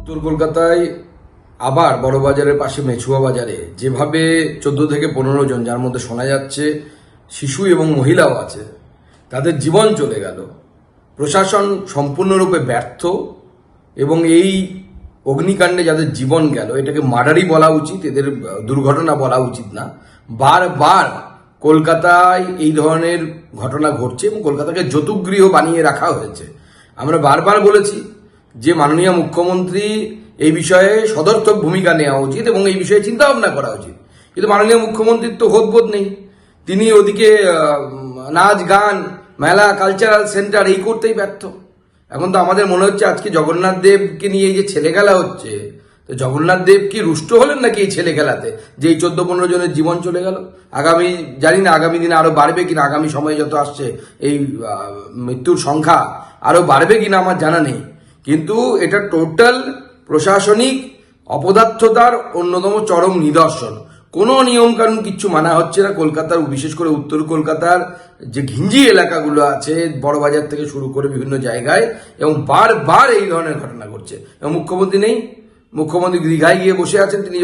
উত্তর কলকাতায় আবার বড়বাজারের পাশে মেছুয়া বাজারে যেভাবে 14 থেকে 15 জন, যার মধ্যে শোনা যাচ্ছে শিশু এবং মহিলাও আছে, তাদের জীবন চলে গেল। প্রশাসন সম্পূর্ণরূপে ব্যর্থ এবং এই অগ্নিকাণ্ডে যাদের জীবন গেল এটাকে মার্ডারই বলা উচিত, এদের দুর্ঘটনা বলা উচিত না। বারবার কলকাতায় এই ধরনের ঘটনা ঘটছে এবং কলকাতাকে যতুগৃহ বানিয়ে রাখা হয়েছে। আমরা বারবার বলেছি যে মাননীয় মুখ্যমন্ত্রী এই বিষয়ে সদর্থক ভূমিকা নেওয়া উচিত এবং এই বিষয়ে চিন্তা ভাবনা করা উচিত, কিন্তু মাননীয় মুখ্যমন্ত্রীর তো হোদবোধ নেই। তিনি ওদিকে নাচ গান, মেলা, কালচারাল সেন্টার এই করতেই ব্যর্থ। এখন তো আমাদের মনে হচ্ছে আজকে জগন্নাথ দেবকে নিয়ে এই যে ছেলে খেলা হচ্ছে, তো জগন্নাথ দেব কি রুষ্ট হলেন নাকি এই ছেলে খেলাতে, যে এই 14-15 জনের জীবন চলে গেল? আগামী জানি না আগামী দিনে আরো বাড়বে কিনা, আগামী সময়ে যত আসছে এই মৃত্যুর সংখ্যা আরো বাড়বে কিনা আমার জানা নেই, কিন্তু এটা টোটাল প্রশাসনিক অপদার্থতার অন্যতম চরম নিদর্শন। কোনো নিয়মকানুন কিচ্ছু মানা হচ্ছে না কলকাতার, বিশেষ করে উত্তর কলকাতার যে ঘিঞ্জি এলাকাগুলো আছে, বড়বাজার থেকে শুরু করে বিভিন্ন জায়গায়, এবং বারবার এই ধরনের ঘটনা ঘটছে এবং মুখ্যমন্ত্রী নেই। মুখ্যমন্ত্রী দীঘায় গিয়ে বসে আছেন, তিনি